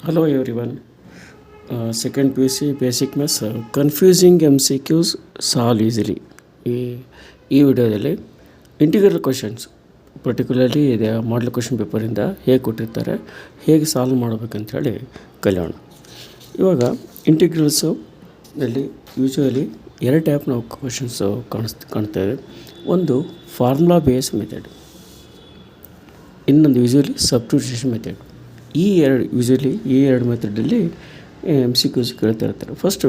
Hello everyone. Second PUC Basic Maths Confusing MCQs Solve Easily. ಈ ವಿಡಿಯೋದಲ್ಲಿ integral questions particularly ಇದೆ model question ಪೇಪರಿಂದ ಹೇಗೆ ಕೊಟ್ಟಿರ್ತಾರೆ ಹೇಗೆ ಸಾಲ್ವ್ ಮಾಡಬೇಕಂತೇಳಿ ಕಲಿಯೋಣ. ಇವಾಗ ಇಂಟಿಗ್ರಲ್ಸು ನಲ್ಲಿ ಯೂಶ್ವಲಿ ಎರಡು ಟೈಪ್ ನಾವು ಕ್ವಶನ್ಸು ಕಾಣ್ತೇವೆ. ಒಂದು ಫಾರ್ಮುಲಾ ಬೇಸ್ ಮೆಥಡ್, ಇನ್ನೊಂದು ಯೂಶ್ವಲಿ ಸಬ್ಸ್ಟಿಟ್ಯೂಷನ್ ಮೆಥಡ್. ಈ ಎರಡು ಮೆಥಡಲ್ಲಿ MCQs ಕೇಳ್ತಾ ಇರ್ತಾರೆ. ಫಸ್ಟು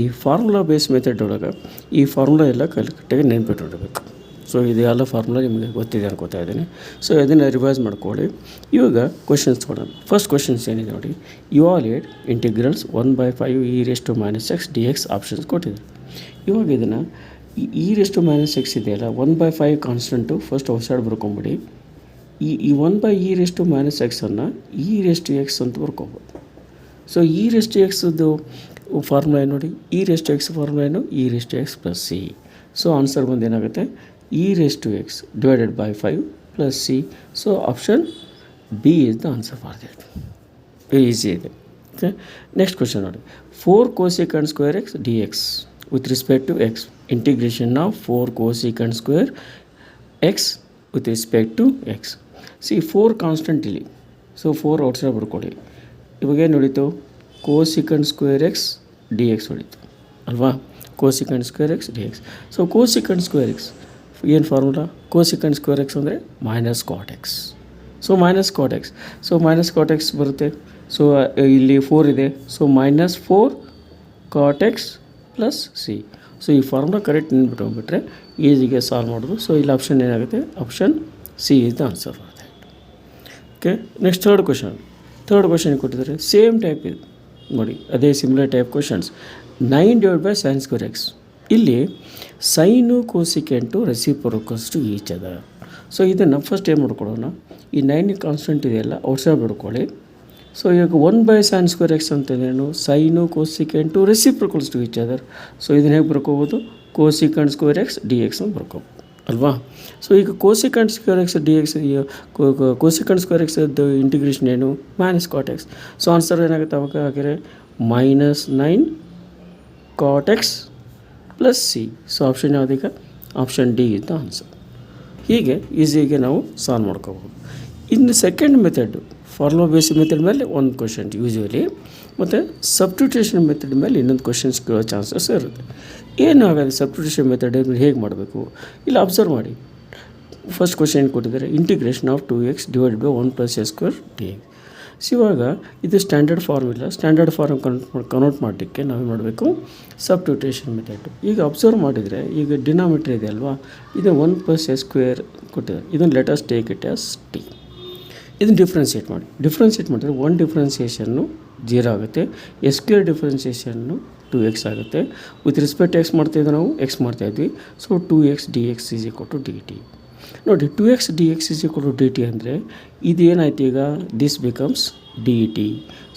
ಈ ಫಾರ್ಮುಲಾ ಬೇಸ್ ಮೆಥಡ್ ಒಳಗೆ ಈ ಫಾರ್ಮುಲಾ ಎಲ್ಲ ಕರೆಕ್ಟಾಗಿ ನೆನ್ಪಿಟ್ಬಿಡ್ಬೇಕು. ಸೊ ಇದೆಲ್ಲ ಫಾರ್ಮುಲಾ ನಿಮಗೆ ಗೊತ್ತಿದೆ ಅನ್ಕೋತಾ ಇದ್ದೀನಿ. ಸೊ ಇದನ್ನು ರಿವೈಸ್ ಮಾಡ್ಕೊಳ್ಳಿ. ಇವಾಗ ಕ್ವಶನ್ಸ್ ಕೊಡೋಣ. ಫಸ್ಟ್ ಕ್ವಶನ್ಸ್ ಏನಿದೆ ನೋಡಿ, ಇವಾಲ್ಯೂಯೇಟ್ ಇಂಟಿಗ್ರಲ್ಸ್ 1/5 e⁻x dx ಆಪ್ಷನ್ಸ್ ಕೊಟ್ಟಿದೆ. ಇವಾಗ ಇದನ್ನು e⁻x ಇದೆಯಲ್ಲ 1/5 ಕಾನ್ಸ್ಟೆಂಟು ಫಸ್ಟ್ ಔಟ್ಸೈಡ್ ಬರ್ಕೊಂಬಿಡಿ. ಈ 1/e⁻x ಅನ್ನು e⁻x ಅಂತ ಬರ್ಕೋಬೋದು. ಸೊ e⁻xದು ಫಾರ್ಮುಲಾ ಏನು ನೋಡಿ, e⁻x ಫಾರ್ಮುಲಾ ಏನು, e⁻x + c. ಸೊ ಆನ್ಸರ್ ಬಂದು ಏನಾಗುತ್ತೆ, e⁻x / 5 + c. So option B is the answer for that. Easy ಇದೆ. ಓಕೆ, ನೆಕ್ಸ್ಟ್ ಕ್ವಶನ್ ನೋಡಿ, 4 cos² x dx with respect to x. Integration of 4 cos² x with respect to x. See 4 constant ಇಲ್ಲಿ, so 4 outside ಬರ್ಕೊಳ್ಳಿ. ಇವಾಗ ಏನು ಹೊಡಿತು, cos² x dx ಹೊಡಿತು ಅಲ್ವಾ, cos² x dx. So cos² x ಏನು formula, cos² x ಅಂದರೆ -cot x. So -cot x, so -cot x ಬರುತ್ತೆ. So ಇಲ್ಲಿ 4 ಇದೆ, so -4 cot x + c. So ಈ ಫಾರ್ಮುಲಾ ಕರೆಕ್ಟ್ ನೆನ್ಬಿಟ್ಕೊಂಡ್ಬಿಟ್ರೆ ಈಸಿಗೆ ಸಾಲ್ವ್ ಮಾಡೋದು. ಸೊ ಇಲ್ಲಿ ಆಪ್ಷನ್ ಏನಾಗುತ್ತೆ, option C is the answer for that. Okay, next third question ಕೊಟ್ಟಿದ್ದಾರೆ. Same type ಇದು ನೋಡಿ, ಅದೇ similar type questions. 9 / sin² x. ಇಲ್ಲಿ sign cosecant reciprocals to each other. So ಇದನ್ನು ಫಸ್ಟ್ ಏನು ಮಾಡ್ಕೊಳ್ಳೋಣ, ಈ 9 ಕಾನ್ಸ್ಟೆಂಟ್ ಇದೆಯಲ್ಲ ಔಟ್ಸೈಡ್ ಮಾಡ್ಕೊಳ್ಳಿ. ಸೊ ಇವಾಗ 1/sin² x ಅಂತಂದ್ರೇನು, sine cosecant reciprocals to each other. So ಇದನ್ನು ಹೇಗೆ ಬರ್ಕೋಬೋದು, cos² x dx ಅಂತ ಬರ್ಕೋಬೋದು ಅಲ್ವಾ. ಸೊ ಈಗ cos² x dx, cos² x integration ಏನು, -cot x. ಸೊ ಆನ್ಸರ್ ಏನಾಗುತ್ತೆ ಅವಾಗ, ಹಾಗೆ -9 cot x + c. So option ಯಾವುದೀಗ, option D is the answer. ಹೀಗೆ ಈಸಿಯಾಗಿ ನಾವು ಸಾಲ್ವ್ ಮಾಡ್ಕೋಬೋದು. ಇನ್ನು second method, formula basic method ಮೇಲೆ ಒಂದು ಕ್ವಶನ್ ಯೂಶ್ವಲಿ, ಮತ್ತು ಸಬ್ಸ್ಟಿಟ್ಯೂಷನ್ ಮೆಥಡ್ ಮೇಲೆ ಇನ್ನೊಂದು ಕ್ವಶನ್ಸ್ ಕೇಳೋ ಚಾನ್ಸಸ್ ಇರುತ್ತೆ. ಏನಾಗುತ್ತೆ ಸಬ್ಸ್ಟಿಟ್ಯೂಷನ್ ಮೆಥಡ್ ಹೇಗೆ ಮಾಡಬೇಕು, ಇಲ್ಲಿ ಅಬ್ಸರ್ವ್ ಮಾಡಿ. ಫಸ್ಟ್ ಕ್ವಶನ್ ಕೊಟ್ಟಿದ್ದಾರೆ, integration of 2x / 1 + s² dx. So ಇವಾಗ ಇದು ಸ್ಟ್ಯಾಂಡರ್ಡ್ ಫಾರ್ಮ್ ಕನ್ವರ್ಟ್ ಮಾಡಲಿಕ್ಕೆ ನಾವೇನು ಮಾಡಬೇಕು, ಸಬ್ಸ್ಟಿಟ್ಯೂಷನ್ ಮೆಥಡ್. ಈಗ ಅಬ್ಸರ್ವ್ ಮಾಡಿದರೆ ಈಗ ಡಿನಾಮಿನೇಟರ್ ಇದೆ ಅಲ್ವಾ, ಇದು 1 + s² ಕೊಟ್ಟಿದ್ದಾರೆ. ಇದನ್ನು let us take it as t. ಇದನ್ನು ಡಿಫ್ರೆನ್ಷಿಯೇಟ್ ಮಾಡಿದರೆ 1 ಡಿಫ್ರೆನ್ಸಿಯೇಷನ್ನು 0 ಆಗುತ್ತೆ, s² ಡಿಫ್ರೆನ್ಸಿಯೇಷನ್ನು 2x ಆಗುತ್ತೆ. ವಿತ್ ರೆಸ್ಪೆಕ್ಟ್ x ಮಾಡ್ತಾಯಿದ್ವಿ ನಾವು, x ಮಾಡ್ತಾಯಿದ್ವಿ. So 2x dx = dt. ನೋಡಿ 2x dx = dt ಅಂದರೆ ಇದು ಏನಾಯ್ತು ಈಗ, ದಿಸ್ ಬಿಕಮ್ಸ್ dt.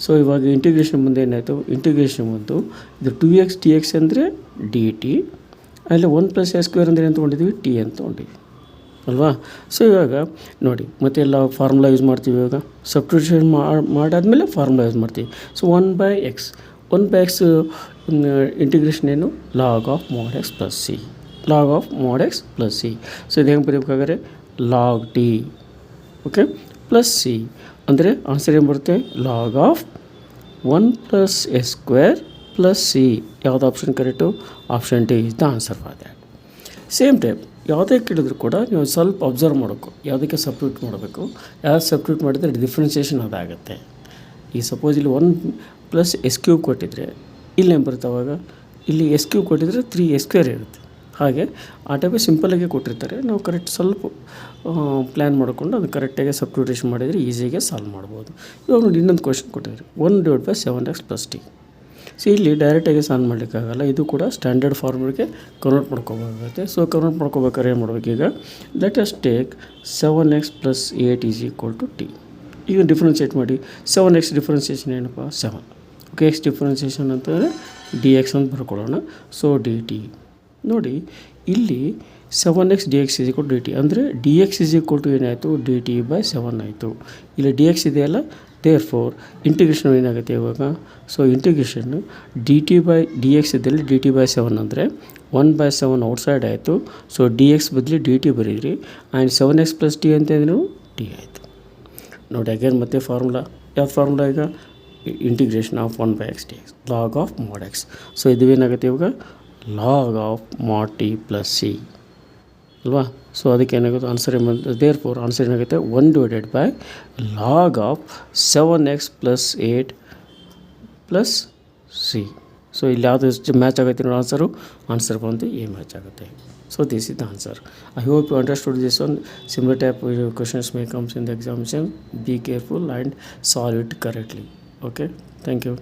ಸೊ ಇವಾಗ ಇಂಟಿಗ್ರೇಷನ್ ಮುಂದೆ ಏನಾಯಿತು, ಇಂಟಿಗ್ರೇಷನ್ ಬಂತು ಇದು 2x dx ಅಂದರೆ dt. ಅಲ್ಲಿ 1 + s² ಅಂದರೆ ಏನು ತೊಗೊಂಡಿದ್ವಿ, t ಅಂತ ತೊಗೊಂಡಿದ್ವಿ ಅಲ್ವಾ. ಸೊ ಇವಾಗ ನೋಡಿ ಮತ್ತೆ ಎಲ್ಲ ಫಾರ್ಮುಲಾ ಯೂಸ್ ಮಾಡ್ತೀವಿ. ಇವಾಗ ಸಬ್ಸ್ಟಿಟ್ಯೂಷನ್ ಮಾಡಾದ್ಮೇಲೆ ಫಾರ್ಮುಲಾ ಯೂಸ್ ಮಾಡ್ತೀವಿ. ಸೊ 1/x ಇಂಟಿಗ್ರೇಷನ್ ಏನು, log of mod x + c. So ಇದು ಹೆಂಗೆ ಬರೀಬೇಕಾದ್ರೆ log t, ಓಕೆ, + c ಅಂದರೆ ಆನ್ಸರ್ ಏನು ಬರುತ್ತೆ, log of 1 + s² + c. ಯಾವುದು option correct, option D is the answer for that. Same type ಯಾವುದೇ ಕೇಳಿದ್ರು ಕೂಡ ನೀವು ಸ್ವಲ್ಪ ಅಬ್ಸರ್ವ್ ಮಾಡಬೇಕು, ಯಾವುದಕ್ಕೆ ಸಬ್ಸ್ಟಿಟ್ಯೂಟ್ ಮಾಡಬೇಕು, ಯಾವ್ದು ಸಬ್ಸ್ಟಿಟ್ಯೂಟ್ ಮಾಡಿದರೆ ಡಿಫ್ರೆನ್ಸಿಯೇಷನ್ ಅದಾಗುತ್ತೆ. ಈ ಸಪೋಸ್ ಇಲ್ಲಿ 1 + s³ ಕೊಟ್ಟಿದ್ರೆ ಇಲ್ಲಿ ಏನು ಬರುತ್ತೆ, ಅವಾಗ ಇಲ್ಲಿ s³ ಕೊಟ್ಟಿದ್ರೆ 3s² ಇರುತ್ತೆ. ಹಾಗೆ ಆ ಟೈಪ್ ಸಿಂಪಲಾಗಿ ಕೊಟ್ಟಿರ್ತಾರೆ, ನಾವು ಕರೆಕ್ಟ್ ಸ್ವಲ್ಪ ಪ್ಲ್ಯಾನ್ ಮಾಡಿಕೊಂಡು ಅದು ಕರೆಕ್ಟಾಗಿ ಸಬ್ಸ್ಟಿಟ್ಯೂಷನ್ ಮಾಡಿದರೆ ಈಸಿಯಾಗಿ ಸಾಲ್ವ್ ಮಾಡ್ಬೋದು. ಇವಾಗ ನೋಡಿ ಇನ್ನೊಂದು ಕ್ವಶನ್ ಕೊಟ್ಟಿದ್ದಾರೆ, 1 / 7x + t. ಸೊ ಇಲ್ಲಿ ಡೈರೆಕ್ಟಾಗಿ ಸಾಲ್ವ್ ಮಾಡಲಿಕ್ಕಾಗಲ್ಲ, ಇದು ಕೂಡ ಸ್ಟ್ಯಾಂಡರ್ಡ್ ಫಾರ್ಮುಲಾಗೆ ಕನ್ವರ್ಟ್ ಮಾಡ್ಕೋಬೇಕಾಗುತ್ತೆ. ಸೊ ಕನ್ವರ್ಟ್ ಮಾಡ್ಕೋಬೇಕಾದ್ರೆ ಏನು ಮಾಡ್ಬೇಕು, ಈಗ let us take 7x + 8 = t. ಈಗ ಡಿಫ್ರೆನ್ಷಿಯೇಟ್ ಮಾಡಿ. 7x ಡಿಫ್ರೆನ್ಸಿಯೇಷನ್ ಏನಪ್ಪ, 7. ಓಕೆ, x ಡಿಫ್ರೆನ್ಸಿಯೇಷನ್ ಅಂತಂದರೆ dx ಅಂತ ಬರ್ಕೊಳ್ಳೋಣ. ಸೊ dt ನೋಡಿ, ಇಲ್ಲಿ 7x dx = dt ಅಂದರೆ dx ಏನಾಯಿತು, dt/7 ಆಯಿತು. ಇಲ್ಲಿ dx ಇದೆಯಲ್ಲ, ದೇರ್ ಫೋರ್ ಇಂಟಿಗ್ರೇಷನ್ ಏನಾಗುತ್ತೆ ಇವಾಗ. So integration D T by D X ಇದ್ದಲ್ಲಿ ಡಿ ಟಿ ಬೈ 7 ಅಂದರೆ 1/7 ಔಟ್ಸೈಡ್ ಆಯಿತು. ಸೊ ಡಿ ಎಕ್ಸ್ ಬದಲಿ ಡಿ ಟಿ ಬರೀರಿ. ಆ್ಯಂಡ್ 7x ಪ್ಲಸ್ ಟಿ ಅಂತಂದ್ರೆ ಟಿ ಆಯಿತು. ನೋಡಿ ಅಗೇನ್ ಮತ್ತೆ ಫಾರ್ಮುಲಾ, ಯಾವ ಫಾರ್ಮುಲಾ ಈಗ integration of 1/x D X log of mod x. So ಇದು ಏನಾಗುತ್ತೆ ಇವಾಗ log of mod t plus C ಅಲ್ವಾ. ಸೊ ಅದಕ್ಕೆ ಏನಾಗುತ್ತೆ ಆನ್ಸರ್ ದೇರ್ ಫೋರ್ ಆನ್ಸರ್ ಏನಾಗುತ್ತೆ 1/ಲಾಗ್ of 7x plus 8 plus C. So ಇಲ್ಲಿ ಯಾವುದು ಮ್ಯಾಚ್ ಆಗುತ್ತೆ ನೋಡಿ ಆನ್ಸರ್ ಬಂದು ಎ ಮ್ಯಾಚ್ ಆಗುತ್ತೆ. So this is the answer. I hope you understood this one. Similar type questions may comes in the examination. Be careful and solve it correctly. Okay, thank you.